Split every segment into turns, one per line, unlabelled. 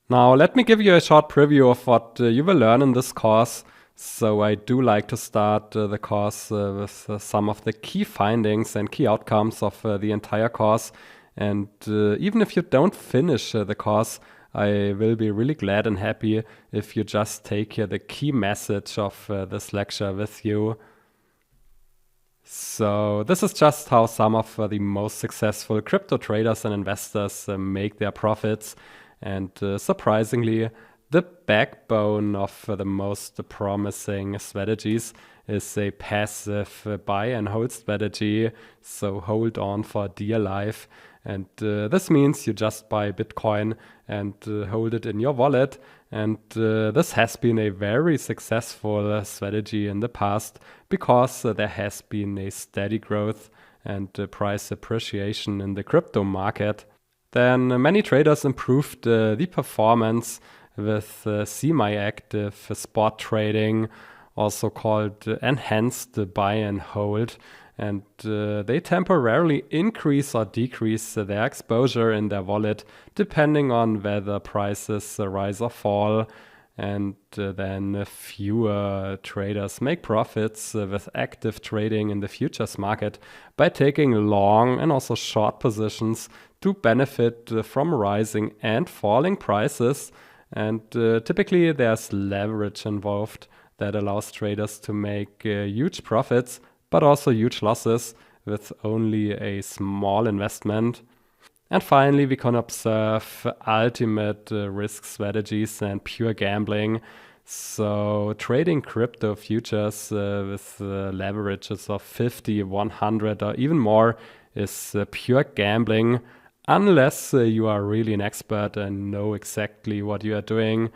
Now, let me give you a short preview of what you will learn in this course. So, I do like to start the course with some of the key findings and key outcomes of the entire course. And even if you don't finish the course, I will be really glad and happy if you just take here the key message of this lecture with you. So, this is just how some of the most successful crypto traders and investors make their profits. And surprisingly, the backbone of the most promising strategies is a passive buy and hold strategy. So, hold on for dear life. And this means you just buy Bitcoin and hold it in your wallet. And this has been a very successful strategy in the past because there has been a steady growth and price appreciation in the crypto market. Then many traders improved the performance with semi-active spot trading, also called enhanced buy and hold. And they temporarily increase or decrease their exposure in their wallet depending on whether prices rise or fall. And then fewer traders make profits with active trading in the futures market by taking long and also short positions to benefit from rising and falling prices. And typically, there's leverage involved that allows traders to make huge profits but also huge losses with only a small investment. And finally, we can observe ultimate risk strategies and pure gambling. So, trading crypto futures with leverages of 50, 100, or even more is pure gambling, unless you are really an expert and know exactly what you are doing.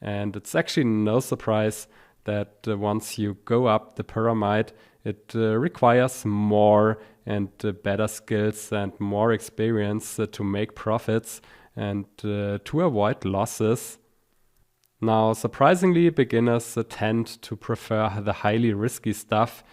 And it's actually no surprise that once you go up the pyramid, it requires more and better skills and more experience to make profits and to avoid losses. Now, surprisingly, beginners tend to prefer the highly risky stuff,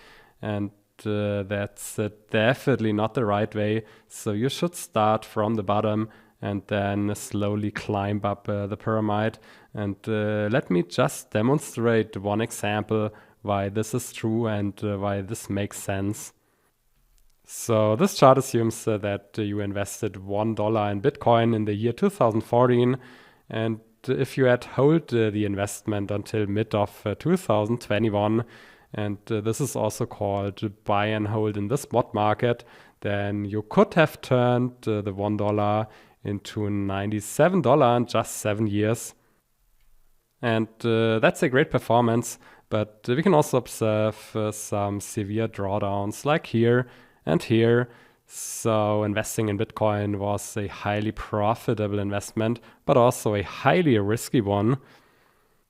and that's definitely not the right way. So you should start from the bottom and then slowly climb up the pyramid. And let me just demonstrate one example why this is true and why this makes sense. So this chart assumes that you invested $1 in Bitcoin in the year 2014, and if you had held the investment until mid of 2021, and this is also called buy and hold in the spot market, then you could have turned the $1 into $97 in just 7 years. And that's a great performance, but we can also observe some severe drawdowns like here and here. So investing in Bitcoin was a highly profitable investment, but also a highly risky one.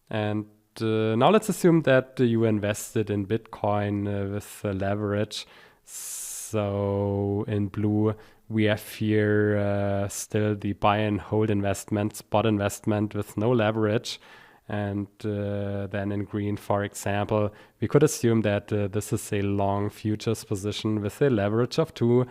And now let's assume that you invested in Bitcoin with leverage. So in blue, we have here still the buy and hold investment, spot investment with no leverage. And then in green, for example, we could assume that this is a long futures position with a leverage of 2.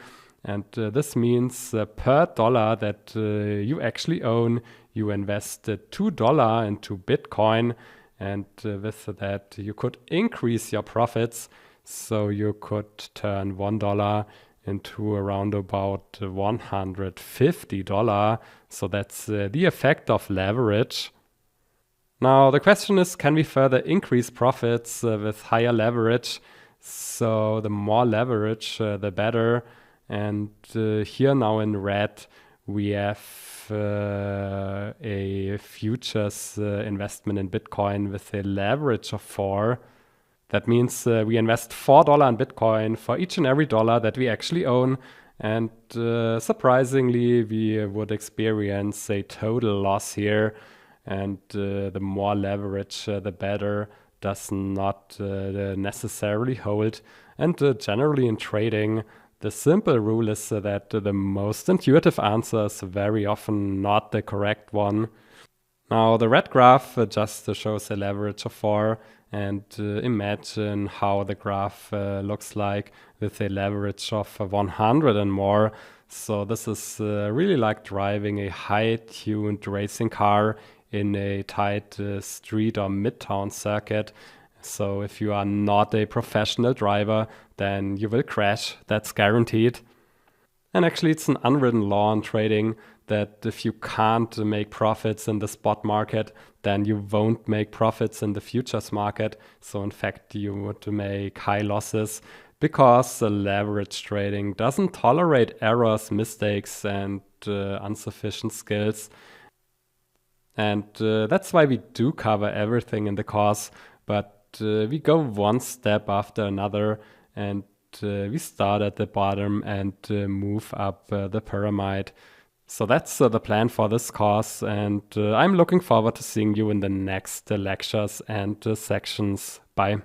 And this means per dollar that you actually own, you invested $2 into Bitcoin. And with that, you could increase your profits. So you could turn $1 into around about $150. So that's the effect of leverage. Now, the question is, can we further increase profits with higher leverage? So the more leverage, the better. And here now in red, we have a futures investment in Bitcoin with a leverage of 4. That means we invest $4 in Bitcoin for each and every dollar that we actually own. And surprisingly, we would experience a total loss here. And the more leverage, the better, does not necessarily hold. And generally in trading, the simple rule is that the most intuitive answer is very often not the correct one. Now, the red graph just shows a leverage of 4. And imagine how the graph looks like with a leverage of 100 and more. So this is really like driving a high-tuned racing car in a tight street or midtown circuit. So if you are not a professional driver, then you will crash. That's guaranteed. And actually, it's an unwritten law in trading that if you can't make profits in the spot market, then you won't make profits in the futures market. So, in fact, you would make high losses because the leverage trading doesn't tolerate errors, mistakes, and insufficient skills. And that's why we do cover everything in the course, but we go one step after another, and we start at the bottom and move up the pyramid. So that's the plan for this course, and I'm looking forward to seeing you in the next lectures and sections. Bye.